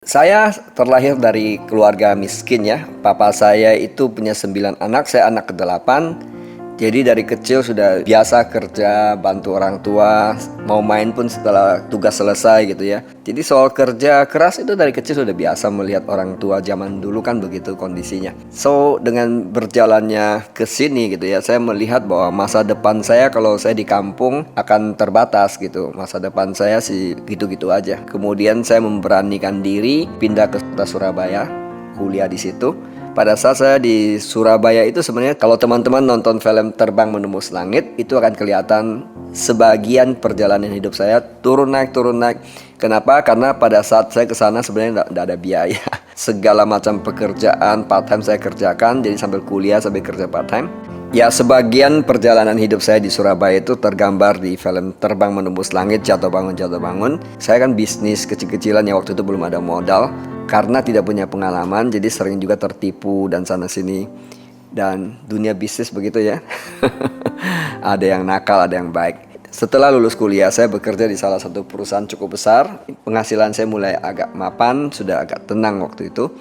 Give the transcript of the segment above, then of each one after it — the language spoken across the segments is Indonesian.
Saya terlahir dari keluarga miskin ya. Papa saya itu punya 9 anak, saya anak ke-8. Jadi dari kecil sudah biasa kerja, bantu orang tua, mau main pun setelah tugas selesai gitu ya. Jadi soal kerja keras itu dari kecil sudah biasa melihat orang tua zaman dulu kan begitu kondisinya. So dengan berjalannya ke sini gitu ya, saya melihat bahwa masa depan saya kalau saya di kampung akan terbatas gitu. Masa depan saya sih gitu-gitu aja. Kemudian saya memberanikan diri pindah ke kota Surabaya, kuliah di situ. Pada saat saya di Surabaya itu sebenarnya kalau teman-teman nonton film Terbang Menembus Langit itu akan kelihatan sebagian perjalanan hidup saya turun naik. Kenapa? Karena pada saat saya ke sana sebenarnya tidak ada biaya. Segala macam pekerjaan part time saya kerjakan, jadi sambil kuliah sambil kerja part time. Ya, sebagian perjalanan hidup saya di Surabaya itu tergambar di film Terbang Menembus Langit, Jatuh Bangun. Saya kan bisnis kecil-kecilan ya, waktu itu belum ada modal. Karena tidak punya pengalaman, jadi sering juga tertipu dan sana sini. Dan dunia bisnis begitu ya. Ada yang nakal, ada yang baik. Setelah lulus kuliah, saya bekerja di salah satu perusahaan cukup besar. Penghasilan saya mulai agak mapan, sudah agak tenang waktu itu.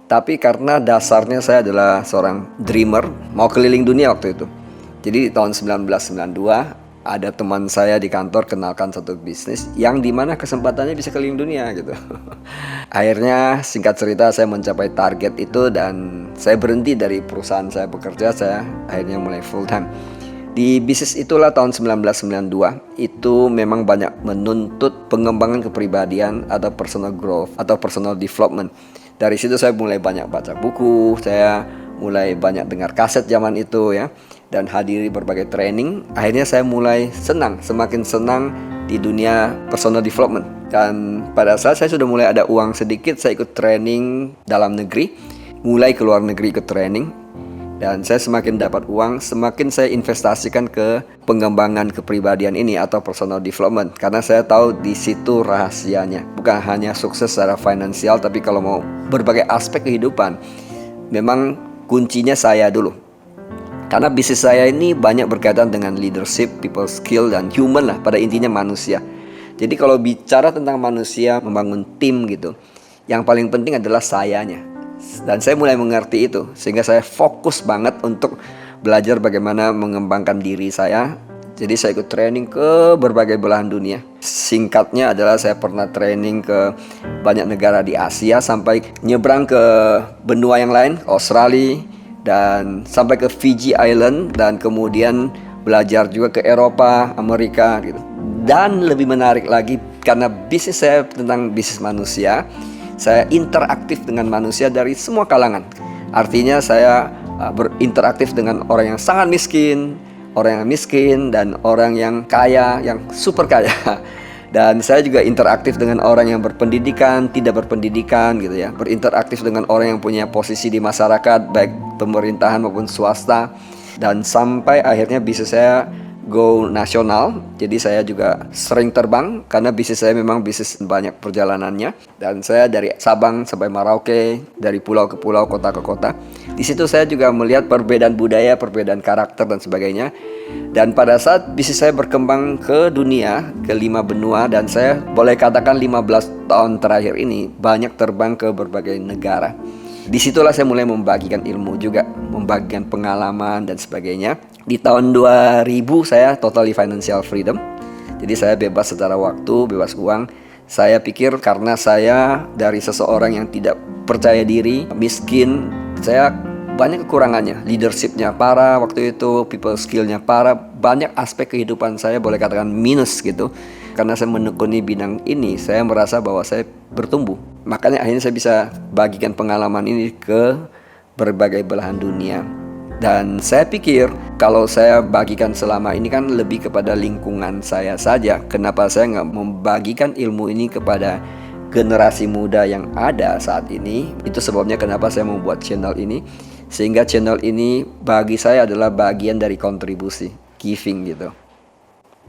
Tapi karena dasarnya saya adalah seorang dreamer, mau keliling dunia waktu itu. Jadi tahun 1992 ada teman saya di kantor kenalkan satu bisnis yang dimana kesempatannya bisa keliling dunia gitu. Akhirnya singkat cerita saya mencapai target itu dan saya berhenti dari perusahaan saya bekerja, saya akhirnya mulai full time. Di bisnis itulah tahun 1992 itu memang banyak menuntut pengembangan kepribadian atau personal growth atau personal development. Dari situ saya mulai banyak baca buku, saya mulai banyak dengar kaset zaman itu ya, dan hadiri berbagai training. Akhirnya saya mulai semakin senang di dunia personal development. Dan pada saat saya sudah mulai ada uang sedikit, saya ikut training dalam negeri, mulai ke luar negeri ikut training. Dan saya semakin dapat uang, semakin saya investasikan ke pengembangan kepribadian ini atau personal development. Karena saya tahu di situ rahasianya. Bukan hanya sukses secara finansial, tapi kalau mau berbagai aspek kehidupan, memang kuncinya saya dulu. Karena bisnis saya ini banyak berkaitan dengan leadership, people skill, dan human lah, pada intinya manusia. Jadi kalau bicara tentang manusia, membangun tim gitu, yang paling penting adalah sayanya. Dan saya mulai mengerti itu, sehingga saya fokus banget untuk belajar bagaimana mengembangkan diri saya. Jadi saya ikut training ke berbagai belahan dunia. Singkatnya adalah saya pernah training ke banyak negara di Asia, sampai nyebrang ke benua yang lain, Australia, dan sampai ke Fiji Island, dan kemudian belajar juga ke Eropa, Amerika gitu. Dan lebih menarik lagi, karena bisnis saya tentang bisnis manusia, saya interaktif dengan manusia dari semua kalangan. Artinya saya berinteraktif dengan orang yang sangat miskin, orang yang miskin, dan orang yang kaya, yang super kaya. Dan saya juga interaktif dengan orang yang berpendidikan, tidak berpendidikan gitu ya. Berinteraktif dengan orang yang punya posisi di masyarakat, baik pemerintahan maupun swasta. Dan sampai akhirnya bisnis saya go nasional. Jadi saya juga sering terbang karena bisnis saya memang bisnis banyak perjalanannya. Dan saya dari Sabang sampai Merauke, dari pulau ke pulau, kota ke kota. Di situ saya juga melihat perbedaan budaya, perbedaan karakter dan sebagainya. Dan pada saat bisnis saya berkembang ke dunia, ke 5 benua, dan saya boleh katakan 15 tahun terakhir ini banyak terbang ke berbagai negara. Disitulah saya mulai membagikan ilmu juga, membagikan pengalaman dan sebagainya. Di tahun 2000 saya totally financial freedom. Jadi saya bebas secara waktu, bebas uang. Saya pikir karena saya dari seseorang yang tidak percaya diri, miskin, saya banyak kekurangannya. Leadershipnya parah waktu itu, people skillnya parah. Banyak aspek kehidupan saya boleh katakan minus gitu. Karena saya menekuni bidang ini, saya merasa bahwa saya bertumbuh. Makanya akhirnya saya bisa bagikan pengalaman ini ke berbagai belahan dunia. Dan saya pikir kalau saya bagikan selama ini kan lebih kepada lingkungan saya saja. Kenapa saya nggak membagikan ilmu ini kepada generasi muda yang ada saat ini? Itu sebabnya kenapa saya membuat channel ini. Sehingga channel ini bagi saya adalah bagian dari kontribusi, giving gitu.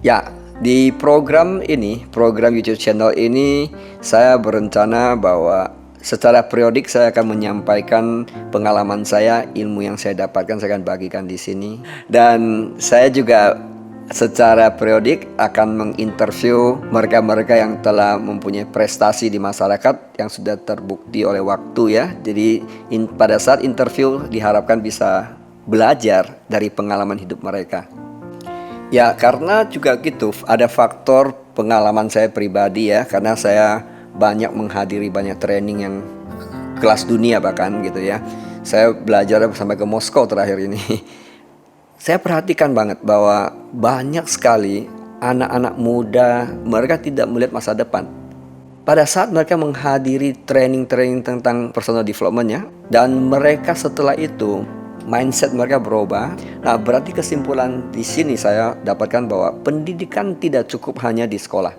Ya, di program ini, program YouTube channel ini, saya berencana bahwa secara periodik saya akan menyampaikan pengalaman saya, ilmu yang saya dapatkan saya akan bagikan di sini. Dan saya juga secara periodik akan menginterview mereka-mereka yang telah mempunyai prestasi di masyarakat yang sudah terbukti oleh waktu ya. Jadi pada saat interview diharapkan bisa belajar dari pengalaman hidup mereka. Ya karena juga gitu, ada faktor pengalaman saya pribadi ya, karena saya banyak menghadiri banyak training yang kelas dunia bahkan gitu ya. Saya belajar sampai ke Moskow terakhir ini. Saya perhatikan banget bahwa banyak sekali anak-anak muda, mereka tidak melihat masa depan. Pada saat mereka menghadiri training-training tentang personal development-nya, dan mereka setelah itu mindset mereka berubah. Nah, berarti kesimpulan di sini saya dapatkan bahwa pendidikan tidak cukup hanya di sekolah.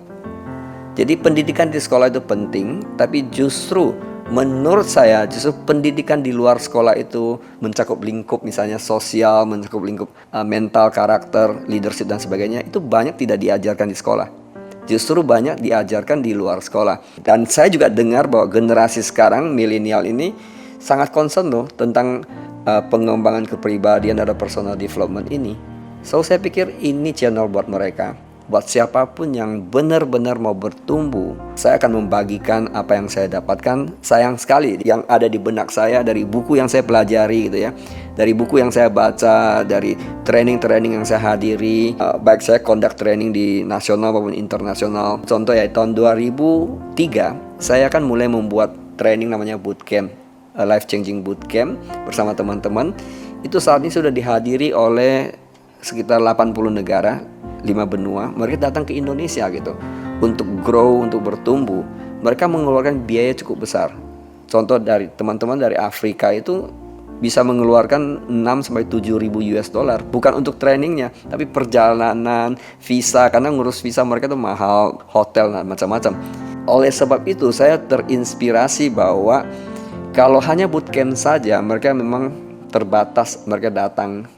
Jadi pendidikan di sekolah itu penting, tapi justru menurut saya justru pendidikan di luar sekolah itu mencakup lingkup misalnya sosial, mencakup lingkup mental, karakter, leadership dan sebagainya, itu banyak tidak diajarkan di sekolah. Justru banyak diajarkan di luar sekolah. Dan saya juga dengar bahwa generasi sekarang milenial ini sangat concern loh tentang pengembangan kepribadian dan personal development ini. So saya pikir ini channel buat mereka. Buat siapapun yang benar-benar mau bertumbuh, saya akan membagikan apa yang saya dapatkan. Sayang sekali yang ada di benak saya dari buku yang saya pelajari gitu ya, dari buku yang saya baca, dari training-training yang saya hadiri, baik saya conduct training di nasional maupun internasional. Contoh ya, tahun 2003 saya kan mulai membuat training namanya bootcamp, life changing bootcamp bersama teman-teman. Itu saat ini sudah dihadiri oleh sekitar 80 negara, 5 benua. Mereka datang ke Indonesia gitu untuk grow, untuk bertumbuh. Mereka mengeluarkan biaya cukup besar. Contoh dari teman-teman dari Afrika itu bisa mengeluarkan 6 sampai 7 ribu US dollar, bukan untuk trainingnya, tapi perjalanan, visa, karena ngurus visa mereka itu mahal, hotel dan macam-macam. Oleh sebab itu saya terinspirasi bahwa kalau hanya bootcamp saja mereka memang terbatas, mereka datang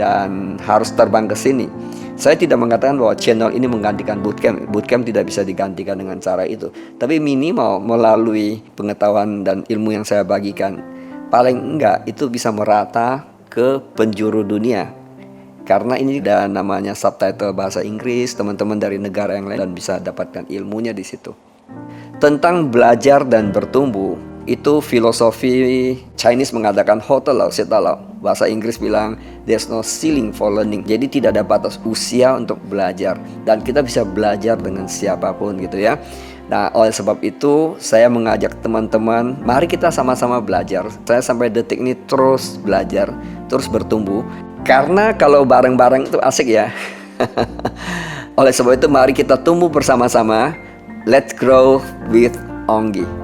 dan harus terbang ke sini. Saya tidak mengatakan bahwa channel ini menggantikan bootcamp. Bootcamp tidak bisa digantikan dengan cara itu. Tapi minimal melalui pengetahuan dan ilmu yang saya bagikan, paling enggak itu bisa merata ke penjuru dunia. Karena ini ada namanya subtitle bahasa Inggris, teman-teman dari negara yang lain dan bisa dapatkan ilmunya di situ. Tentang belajar dan bertumbuh, itu filosofi Chinese mengatakan hotel lao seta lao. Bahasa Inggris bilang there's no ceiling for learning. Jadi tidak ada batas usia untuk belajar dan kita bisa belajar dengan siapapun gitu ya. Nah, oleh sebab itu saya mengajak teman-teman, mari kita sama-sama belajar. Saya sampai detik ini terus belajar, terus bertumbuh. Karena kalau bareng-bareng itu asik ya. Oleh sebab itu mari kita tumbuh bersama-sama. Let's grow with Onggi.